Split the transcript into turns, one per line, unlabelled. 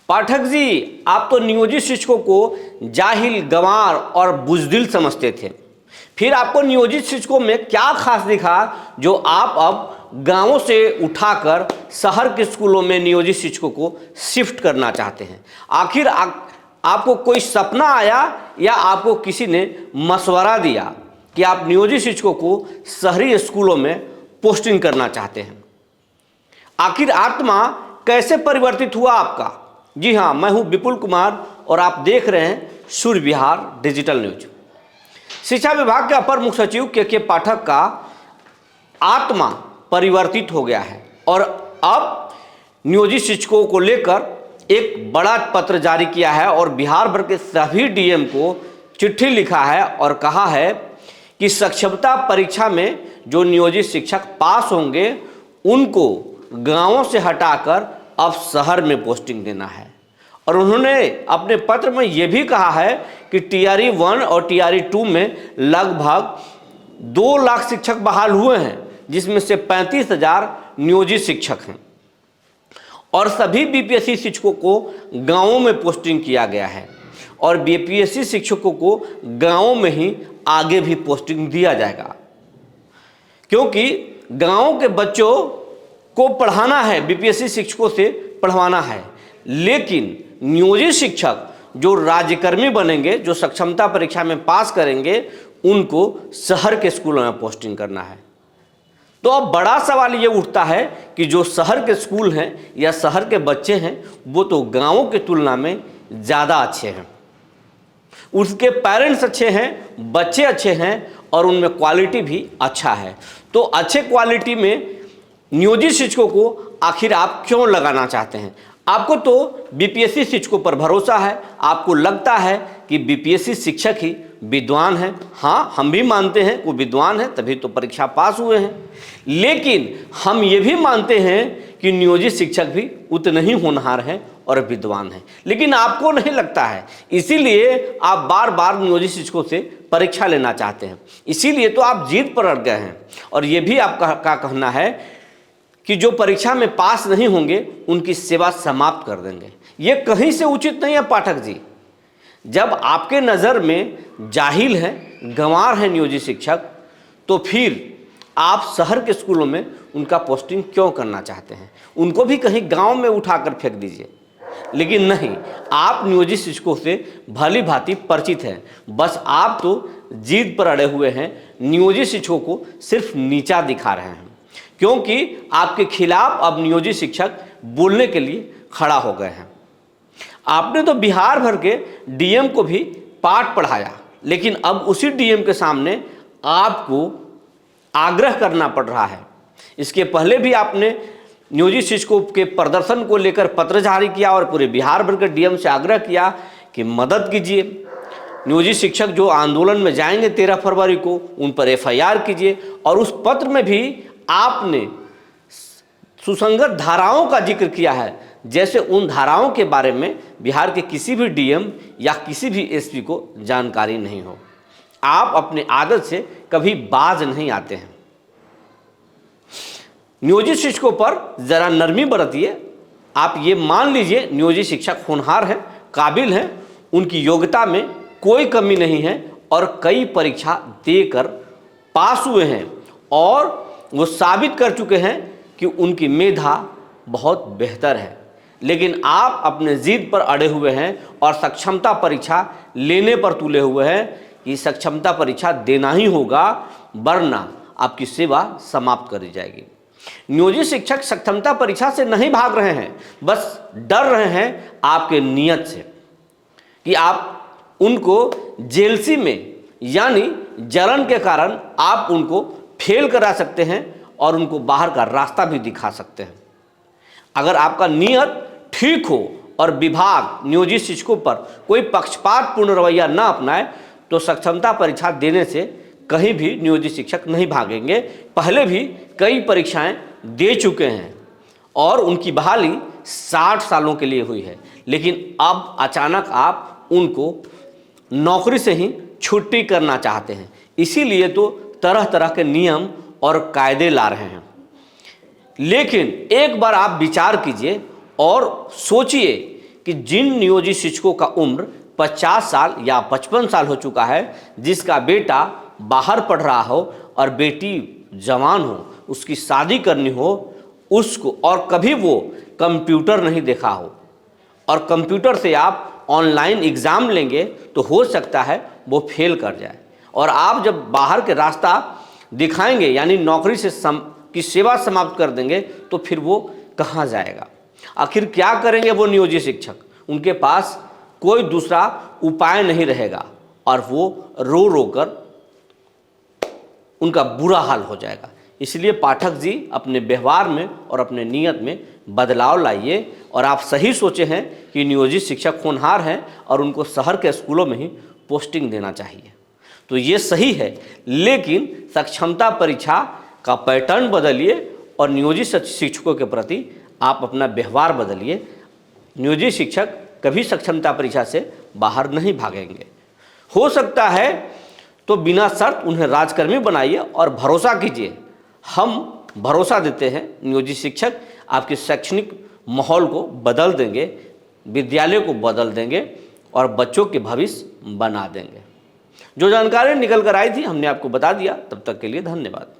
पाठक जी, आप तो नियोजित शिक्षकों को जाहिल, गंवार और बुज़दिल समझते थे। फिर आपको नियोजित शिक्षकों में क्या खास दिखा जो आप अब गांवों से उठाकर शहर के स्कूलों में नियोजित शिक्षकों को शिफ्ट करना चाहते हैं? आखिर आपको कोई सपना आया या आपको किसी ने मशवरा दिया कि आप नियोजित शिक्षकों को शहरी स्कूलों में पोस्टिंग करना चाहते हैं? आखिर आत्मा कैसे परिवर्तित हुआ आपका? जी हाँ, मैं हूँ विपुल कुमार और आप देख रहे हैं सूर्य विहार डिजिटल न्यूज। शिक्षा विभाग के अपर मुख्य सचिव के पाठक का आत्मा परिवर्तित हो गया है और अब नियोजित शिक्षकों को लेकर एक बड़ा पत्र जारी किया है और बिहार भर के सभी डीएम को चिट्ठी लिखा है और कहा है कि सक्षमता परीक्षा में जो नियोजित शिक्षक पास होंगे उनको गांवों से हटाकर अब शहर में पोस्टिंग देना है। और उन्होंने अपने पत्र में यह भी कहा है कि टीआरई 1 और टीआरई 2 में लगभग 2 लाख शिक्षक बहाल हुए हैं, जिसमें से 35,000 नियोजित शिक्षक हैं और सभी बीपीएससी शिक्षकों को गांवों में पोस्टिंग किया गया है और बीपीएससी शिक्षकों को गांवों में ही आगे भी पोस्टिंग दिया जाएगा, क्योंकि गांवों के बच्चों को पढ़ाना है, बीपीएससी शिक्षकों से पढ़वाना है। लेकिन नियोजित शिक्षक जो राज्यकर्मी बनेंगे, जो सक्षमता परीक्षा में पास करेंगे, उनको शहर के स्कूलों में पोस्टिंग करना है। तो अब बड़ा सवाल ये उठता है कि जो शहर के स्कूल हैं या शहर के बच्चे हैं वो तो गांवों की तुलना में ज़्यादा अच्छे हैं, उसके पेरेंट्स अच्छे हैं, बच्चे अच्छे हैं और उनमें क्वालिटी भी अच्छा है। तो अच्छे क्वालिटी में नियोजित शिक्षकों को आखिर आप क्यों लगाना चाहते हैं? आपको तो बीपीएससी शिक्षकों पर भरोसा है, आपको लगता है कि बीपीएससी शिक्षक ही विद्वान हैं। हाँ, हम भी मानते हैं वो विद्वान हैं, तभी तो परीक्षा पास हुए हैं। लेकिन हम ये भी मानते हैं कि नियोजित शिक्षक भी उतने ही होनहार हैं और विद्वान हैं, लेकिन आपको नहीं लगता है, इसीलिए आप बार बार नियोजित शिक्षकों से परीक्षा लेना चाहते हैं। इसीलिए तो आप जीत पर अड़ गए हैं और ये भी आपका कहना है कि जो परीक्षा में पास नहीं होंगे उनकी सेवा समाप्त कर देंगे। ये कहीं से उचित नहीं है पाठक जी। जब आपके नज़र में जाहिल हैं, गंवार हैं नियोजित शिक्षक, तो फिर आप शहर के स्कूलों में उनका पोस्टिंग क्यों करना चाहते हैं? उनको भी कहीं गांव में उठाकर फेंक दीजिए। लेकिन नहीं, आप नियोजित शिक्षकों से भली भांति परिचित हैं, बस आप तो जीद पर अड़े हुए हैं, नियोजित शिक्षकों को सिर्फ नीचा दिखा रहे हैं, क्योंकि आपके खिलाफ अब नियोजित शिक्षक बोलने के लिए खड़ा हो गए हैं। आपने तो बिहार भर के डीएम को भी पाठ पढ़ाया, लेकिन अब उसी डीएम के सामने आपको आग्रह करना पड़ रहा है। इसके पहले भी आपने नियोजित शिक्षकों के प्रदर्शन को लेकर पत्र जारी किया और पूरे बिहार भर के डीएम से आग्रह किया कि मदद कीजिए, नियोजित शिक्षक जो आंदोलन में जाएंगे 13 फरवरी को, उन पर एफआईआर कीजिए। और उस पत्र में भी आपने सुसंगत धाराओं का जिक्र किया है, जैसे उन धाराओं के बारे में बिहार के किसी भी डीएम या किसी भी एसपी को जानकारी नहीं हो। आप अपने आदत से कभी बाज नहीं आते हैं। नियोजित शिक्षकों पर जरा नरमी बरतिए। आप ये मान लीजिए नियोजित शिक्षक होनहार हैं, काबिल हैं, उनकी योग्यता में कोई कमी नहीं है और कई परीक्षा देकर पास हुए हैं और वो साबित कर चुके हैं कि उनकी मेधा बहुत बेहतर है। लेकिन आप अपने जिद पर अड़े हुए हैं और सक्षमता परीक्षा लेने पर तुले हुए हैं कि सक्षमता परीक्षा देना ही होगा, वरना आपकी सेवा समाप्त कर दी जाएगी। नियोजित शिक्षक सक्षमता परीक्षा से नहीं भाग रहे हैं, बस डर रहे हैं आपके नियत से कि आप उनको जेलसी में यानी जलन के कारण आप उनको फेल करा सकते हैं और उनको बाहर का रास्ता भी दिखा सकते हैं। अगर आपका नियत ठीक हो और विभाग नियोजित शिक्षकों पर कोई पक्षपातपूर्ण रवैया न अपनाए तो सक्षमता परीक्षा देने से कहीं भी नियोजित शिक्षक नहीं भागेंगे। पहले भी कई परीक्षाएं दे चुके हैं और उनकी बहाली 60 सालों के लिए हुई है, लेकिन अब अचानक आप उनको नौकरी से ही छुट्टी करना चाहते हैं। इसीलिए तो तरह तरह के नियम और कायदे ला रहे हैं। लेकिन एक बार आप विचार कीजिए और सोचिए कि जिन नियोजित शिक्षकों का उम्र 50 साल या 55 साल हो चुका है, जिसका बेटा बाहर पढ़ रहा हो और बेटी जवान हो, उसकी शादी करनी हो उसको, और कभी वो कंप्यूटर नहीं देखा हो और कंप्यूटर से आप ऑनलाइन एग्ज़ाम लेंगे तो हो सकता है वो फेल कर जाए। और आप जब बाहर के रास्ता दिखाएंगे यानी नौकरी से की सेवा समाप्त कर देंगे तो फिर वो कहाँ जाएगा? आखिर क्या करेंगे वो नियोजित शिक्षक? उनके पास कोई दूसरा उपाय नहीं रहेगा और वो रो रो कर उनका बुरा हाल हो जाएगा। इसलिए पाठक जी अपने व्यवहार में और अपने नियत में बदलाव लाइए। और आप सही सोचे हैं कि नियोजित शिक्षक होनहार हैं और उनको शहर के स्कूलों में ही पोस्टिंग देना चाहिए, तो ये सही है। लेकिन सक्षमता परीक्षा का पैटर्न बदलिए और नियोजित शिक्षकों के प्रति आप अपना व्यवहार बदलिए। नियोजित शिक्षक कभी सक्षमता परीक्षा से बाहर नहीं भागेंगे। हो सकता है तो बिना शर्त उन्हें राजकर्मी बनाइए और भरोसा कीजिए, हम भरोसा देते हैं नियोजित शिक्षक आपके शैक्षणिक माहौल को बदल देंगे, विद्यालय को बदल देंगे और बच्चों के भविष्य बना देंगे। जो जानकारी निकल कर आई थी हमने आपको बता दिया। तब तक के लिए धन्यवाद।